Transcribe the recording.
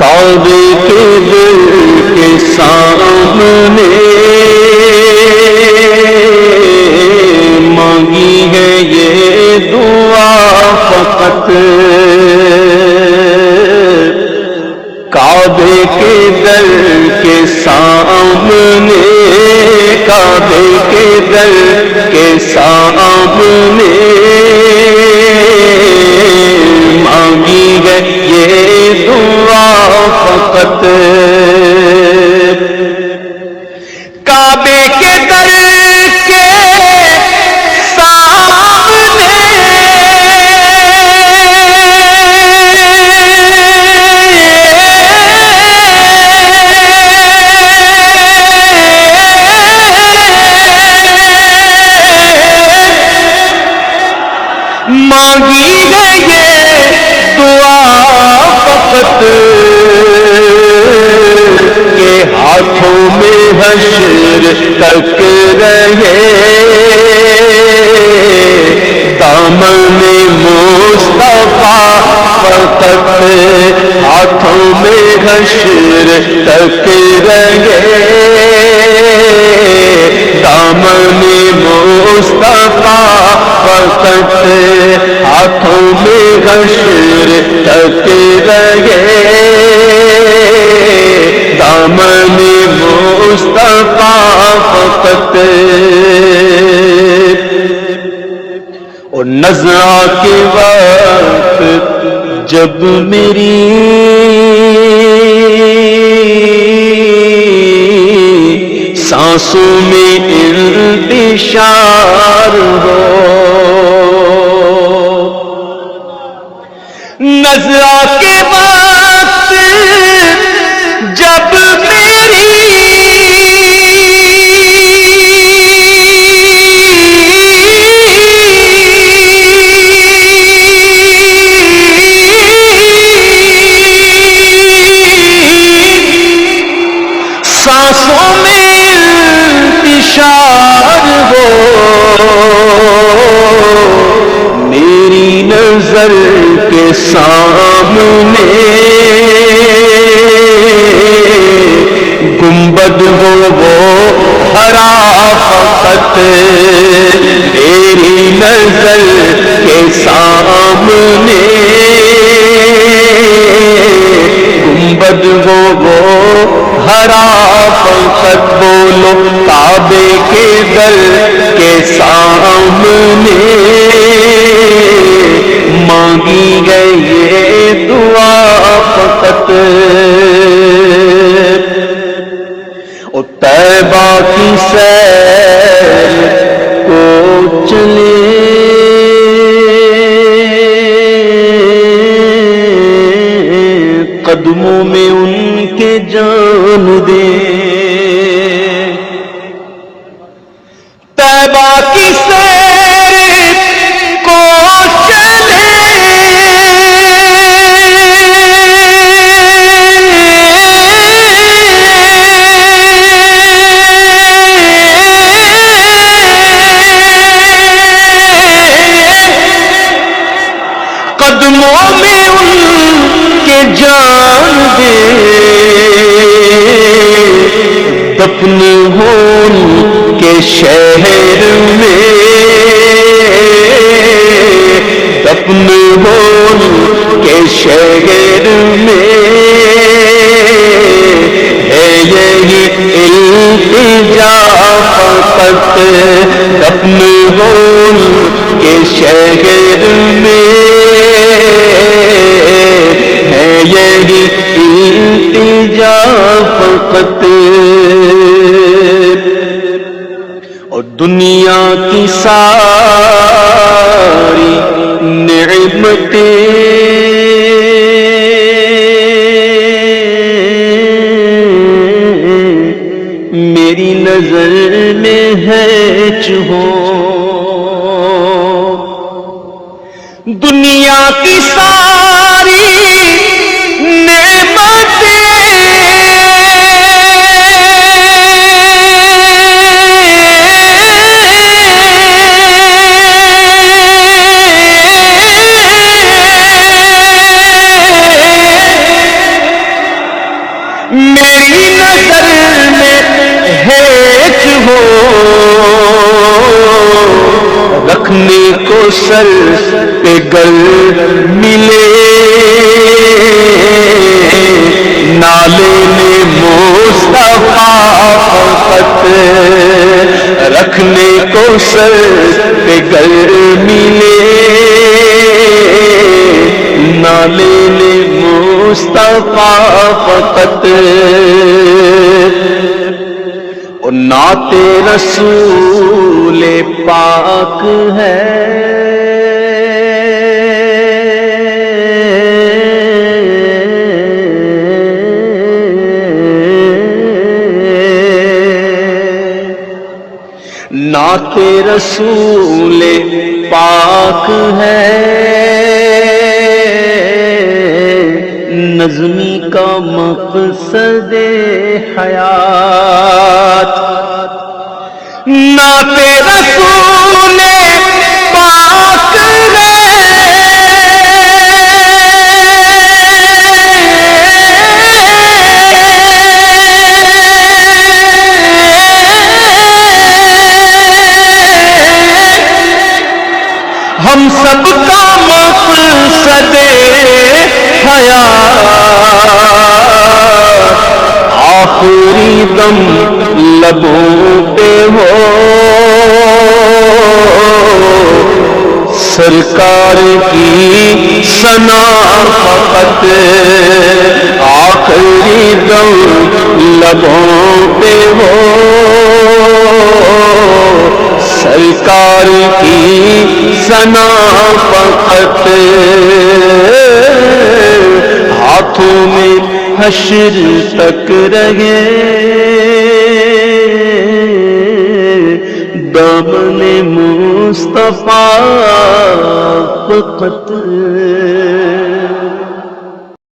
کعبے کے در کے سامنے مانگی ہے یہ دعا فقط، کعبے کے در کے سامنے، کعبے کے در کے سامنے مانگی ہے یہ دعا فقط، کعبے کے در کے مانگی ہے یہ دعا فقط کہ ہاتھوں میں حشر تک رہے دامن مصطفیٰ فقط، ہاتھوں میں حشر تک رہے دامن مصطفیٰ فقط، ہاتھوں میں حشر تک رہے دامن مصطفیٰ فقط، اور نظرہ کے وقت جب میری سانسوں میں انتشار ہو، نظرہ کے وقت جب میری سانسوں میں انتشار ہو، میری نظر کے سامنے گنبد ہو وہ ہرا فقط، میری نظر کے سامنے گنبد ہو وہ ہرا فقط، بولو کعبے کے در کے سامنے مانگی ہے یہ دعا فقط، اور طیبہ کی سیر کو چلے قدموں میں ان کے جان دے، طیبہ کی سیر کو چلے قدموں میں ان کے جان دے، دفن ہو ان کے شہر میں، دفن ہو ان کے شہر میں ہے یہی التجا فقط، دفن ہو ان کے شہر میں ہے یہی التجا فقط، اور دنیا کی ساری نعمتیں میری نظر میں ہیچ ہو، دنیا کی ساری نعمتیں ہیچ ہو رکھنے کو سر پہ گر ملے نالے میں مصطفیٰ فقط رکھنے کو سر پہ گر ملے نالے میں مصطفیٰ فقط اور نعت رسول پاک ہے نعت رسول پاک ہے نظمی کا مقصد حیات نعت رسول پاک ہے ہم سب کا مقصد حیات آخری دم لبوں پہ ہو سرکار کی ثنا فقط آخری دم لبوں پہ ہو سرکار کی ثنا فقط ہاتھوں میں حشر تک رہے دامن مصطفیٰ فقط